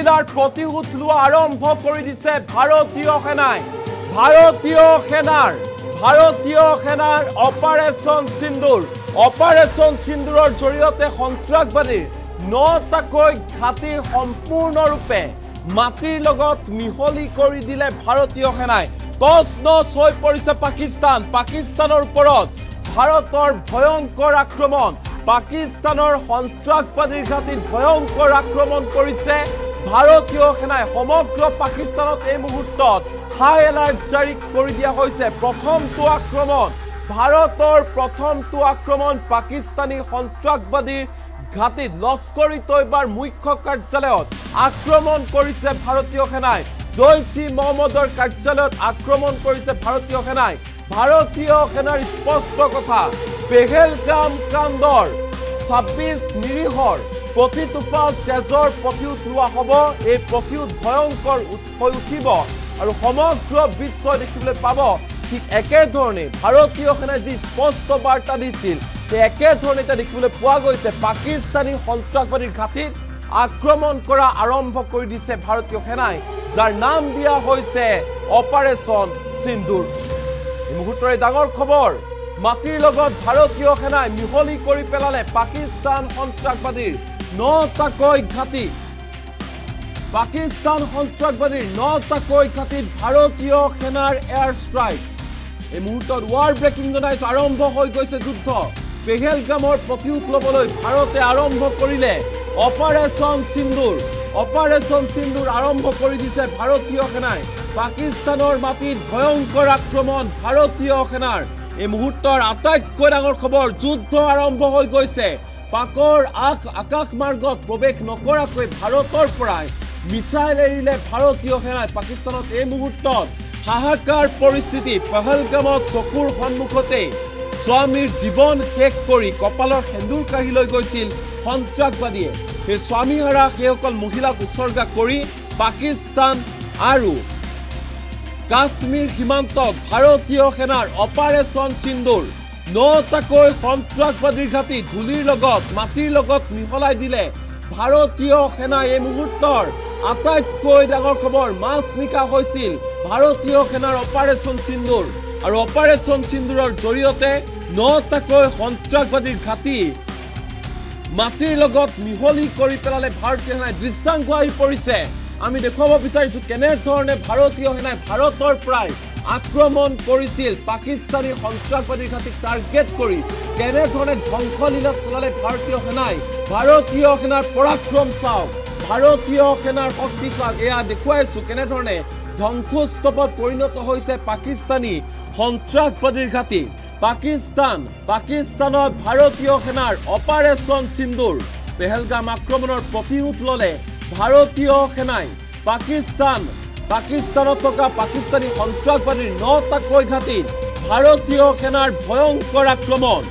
মহিলাৰ প্ৰতিশোধ লোৱা আৰম্ভ কৰি দিছে ভাৰতীয় সেনাৰ অপাৰেশ্যন সিন্দুৰৰ জৰিয়তে সন্ত্ৰাসবাদীৰ 9টাকৈ ঘাটি সম্পূৰ্ণৰূপে মাটিৰ লগত মিহলি কৰি দিলে ভাৰতীয় সেনাই তছনছ হৈ পৰিছে পাকিস্তানৰ ওপৰত ভাৰতৰ ভয়ংকৰ আক্ৰমণ পাকিস্তানৰ সন্ত্ৰাসবাদীৰ ঘাটিত ভয়ংকৰ আক্ৰমণ কৰিছে ভাৰতীয় সেনাই সমগ্ৰ পাকিস্তানত এই মুহূৰ্তত হাই এলাৰ্ট জাৰি কৰি দিয়া হৈছে ভাৰতৰ প্ৰথমটো আক্ৰমণ পাকিস্তানী সন্ত্ৰাসবাদীৰ ঘাটিত লস্কৰী তৈবাৰ মুখ্য কাৰ্যালয়ত আক্ৰমণ কৰিছে ভাৰতীয় সেনাই জৈশ-ই মহম্মদৰ কাৰ্যালয়ত আক্ৰমণ কৰিছে ভাৰতীয় সেনাৰ স্পষ্ট কথা পেহেলগাম কাণ্ডৰ 26 নিৰীহৰ প্ৰতিটোপাল তেজৰ প্ৰতিশোধ লোৱা হ'ব এই প্ৰতিশোধ ভয়ংকৰ হৈ উঠিব আৰু সমগ্ৰ বিশ্ব দেখিবলৈ পাব ঠিক একেধৰণে ভাৰতীয় সেনাই যি স্পষ্ট বাৰ্তা দিছিল একেধৰণে দেখিবলৈ পোৱা গৈছে পাকিস্তানী সন্ত্ৰাসবাদীৰ ঘাটিত আক্ৰমণ কৰা আৰম্ভ কৰি দিছে ভাৰতীয় সেনাই যাৰ নাম দিয়া হৈছে অপাৰেশ্যন সিন্দুৰ এই মুহূৰ্তৰে ডাঙৰ খবৰ মাটিৰ লগত ভাৰতীয় সেনাই মিহলি কৰি পেলালে পাকিস্তান সন্ত্ৰাসবাদীৰ 9টাকৈ ঘাটি ভাৰতীয় সেনাৰ এয়াৰ ষ্ট্ৰাইক এই মুহূৰ্তত ৱাৰ ব্ৰেকিং জনাইছে আৰম্ভ হৈ গৈছে যুদ্ধ পেহেলগামৰ প্ৰতিশোধ ল'বলৈ ভাৰতে আৰম্ভ কৰিলে অপাৰেশ্যন সিন্দুৰ আৰম্ভ কৰি দিছে ভাৰতীয় সেনাই পাকিস্তানৰ মাটিত ভয়ংকৰ আক্ৰমণ ভাৰতীয় সেনাৰ এই মুহূৰ্তৰ আটাইতকৈ ডাঙৰ খবৰ যুদ্ধ আৰম্ভ হৈ গৈছে পাকৰ আকাশ মাৰ্গত প্ৰৱেশ নকৰাকৈ ভাৰতৰ পৰাই মিছাইল এৰিলে ভাৰতীয় সেনাই পাকিস্তানত এই মুহূৰ্তত হাহাকাৰ পৰিস্থিতি পেহেলগামত চকুৰ সন্মুখতে স্বামীৰ জীৱন শেষ কৰি কপালৰ সেন্দুৰ কাঢ়ি লৈ গৈছিল সন্ত্ৰাসবাদীয়ে সেই স্বামীহাৰা সেইসকল মহিলাক উৎসৰ্গা কৰি পাকিস্তান আৰু কাশ্মীৰ সীমান্তত ভাৰতীয় সেনাৰ অপাৰেশ্যন সিন্দুৰ 9টাকৈ সন্ত্ৰাসবাদীৰ ঘাটি ধূলিৰ লগত মাটিৰ লগত মিহলাই দিলে ভাৰতীয় সেনাই এই মুহূৰ্তৰ আটাইতকৈ ডাঙৰ খবৰ মাছ নিকা হৈছিল ভাৰতীয় সেনাৰ অপাৰেশ্যন সিন্দুৰ আৰু অপাৰেশ্যন সিন্দুৰৰ জৰিয়তে 9টাকৈ সন্ত্ৰাসবাদীৰ ঘাটি মাটিৰ লগত মিহলি কৰি পেলালে ভাৰতীয় সেনাই দৃশ্যাংশ আহি পৰিছে আমি দেখুৱাব বিচাৰিছো কেনেধৰণে ভাৰতীয় সেনাই ভাৰতৰ পৰাই আক্ৰমণ কৰিছিল পাকিস্তানী সন্ত্ৰাসবাদীৰ ঘাটিক টাৰ্গেট কৰি কেনেধৰণে ধ্বংসলীলা চলালে ভাৰতীয় সেনাৰ পৰাক্ৰম চাওক ভাৰতীয় সেনাৰ শক্তি চাওক এয়া দেখুৱাইছো কেনেধৰণে ধ্বংসস্তূপত পৰিণত হৈছে পাকিস্তানী সন্ত্ৰাসবাদীৰ ঘাটি পাকিস্তানত ভাৰতীয় সেনাৰ অপাৰেশ্যন সিন্দুৰ পেহেলগাম আক্ৰমণৰ প্ৰতিশোধ ল'লে ভাৰতীয় সেনাই পাকিস্তানত থকা পাকিস্তানী সন্ত্ৰাসবাদীৰ 9টাকৈ ঘাটিত ভাৰতীয় সেনাৰ ভয়ংকৰ আক্ৰমণ